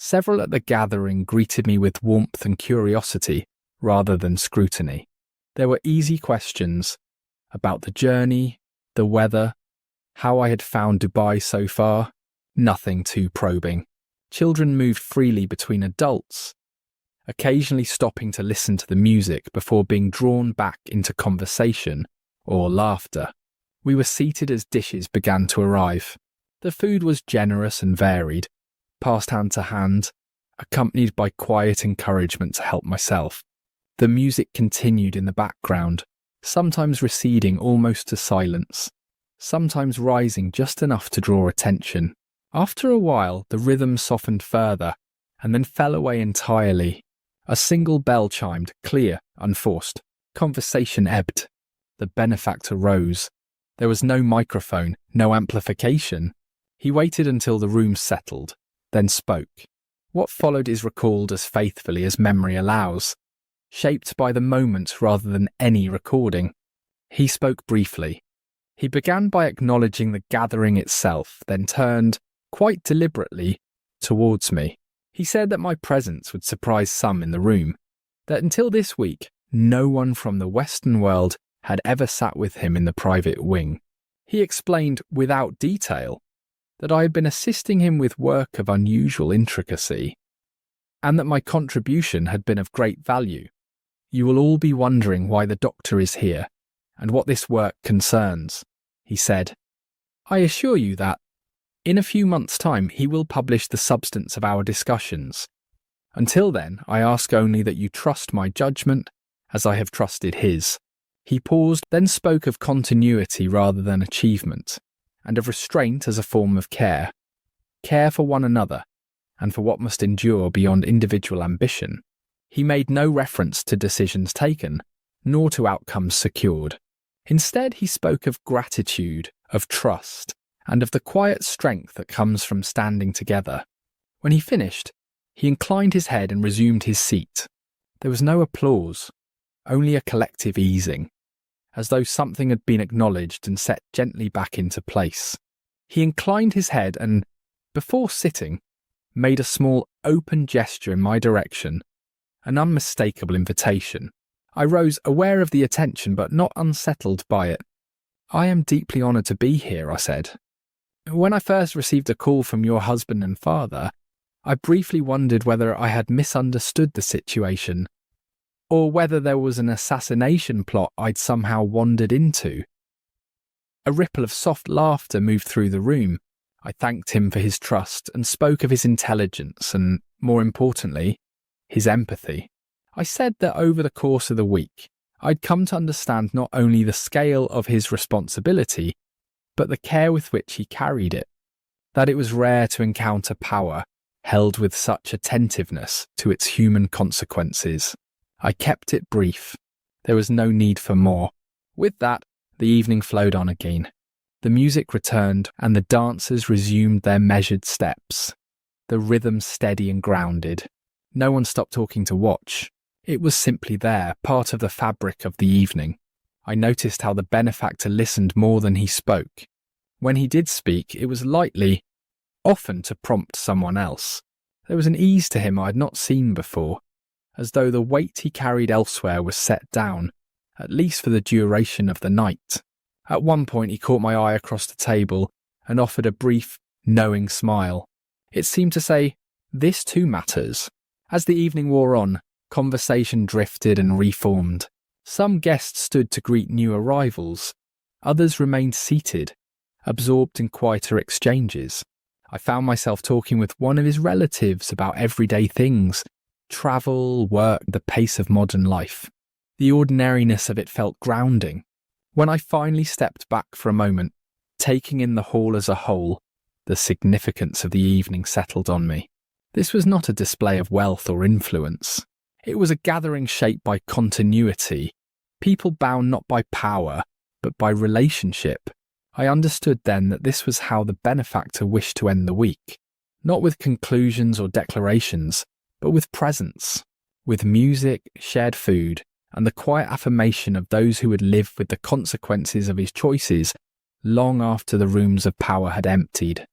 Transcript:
Several at the gathering greeted me with warmth and curiosity rather than scrutiny. There were easy questions about the journey, the weather, how I had found Dubai so far, nothing too probing. Children moved freely between adults, occasionally stopping to listen to the music before being drawn back into conversation or laughter. We were seated as dishes began to arrive. The food was generous and varied, passed hand to hand, accompanied by quiet encouragement to help myself. The music continued in the background, sometimes receding almost to silence, sometimes rising just enough to draw attention. After a while, the rhythm softened further and then fell away entirely. A single bell chimed, clear, unforced. Conversation ebbed. The benefactor rose. There was no microphone, no amplification. He waited until the room settled, then spoke. What followed is recalled as faithfully as memory allows, shaped by the moment rather than any recording. He spoke briefly. He began by acknowledging the gathering itself, then turned, quite deliberately, towards me. He said that my presence would surprise some in the room, that until this week, no one from the Western world had ever sat with him in the private wing. He explained, without detail, that I had been assisting him with work of unusual intricacy, and that my contribution had been of great value. You will all be wondering why the doctor is here, and what this work concerns, he said. I assure you that, in a few months' time, he will publish the substance of our discussions. Until then, I ask only that you trust my judgment, as I have trusted his. He paused, then spoke of continuity rather than achievement, and of restraint as a form of care. Care for one another, and for what must endure beyond individual ambition. He made no reference to decisions taken, nor to outcomes secured. Instead, he spoke of gratitude, of trust, and of the quiet strength that comes from standing together. When he finished, he inclined his head and resumed his seat. There was no applause, only a collective easing, as though something had been acknowledged and set gently back into place. He inclined his head and, before sitting, made a small open gesture in my direction, an unmistakable invitation. I rose, aware of the attention but not unsettled by it. I am deeply honoured to be here, I said. When I first received a call from your husband and father, I briefly wondered whether I had misunderstood the situation, or whether there was an assassination plot I'd somehow wandered into. A ripple of soft laughter moved through the room. I thanked him for his trust and spoke of his intelligence and, more importantly, his empathy. I said that over the course of the week, I'd come to understand not only the scale of his responsibility, but the care with which he carried it, that it was rare to encounter power held with such attentiveness to its human consequences. I kept it brief. There was no need for more. With that, the evening flowed on again. The music returned, and the dancers resumed their measured steps, the rhythm steady and grounded. No one stopped talking to watch. It was simply there, part of the fabric of the evening. I noticed how the benefactor listened more than he spoke. When he did speak, it was lightly, often to prompt someone else. There was an ease to him I had not seen before, as though the weight he carried elsewhere was set down, at least for the duration of the night. At one point he caught my eye across the table and offered a brief, knowing smile. It seemed to say, "This too matters." As the evening wore on, conversation drifted and reformed. Some guests stood to greet new arrivals. Others remained seated, absorbed in quieter exchanges. I found myself talking with one of his relatives about everyday things, travel, work, the pace of modern life. The ordinariness of it felt grounding. When I finally stepped back for a moment, taking in the hall as a whole, the significance of the evening settled on me. This was not a display of wealth or influence. It was a gathering shaped by continuity, people bound not by power, but by relationship. I understood then that this was how the benefactor wished to end the week, not with conclusions or declarations, but with presence, with music, shared food, and the quiet affirmation of those who would live with the consequences of his choices long after the rooms of power had emptied.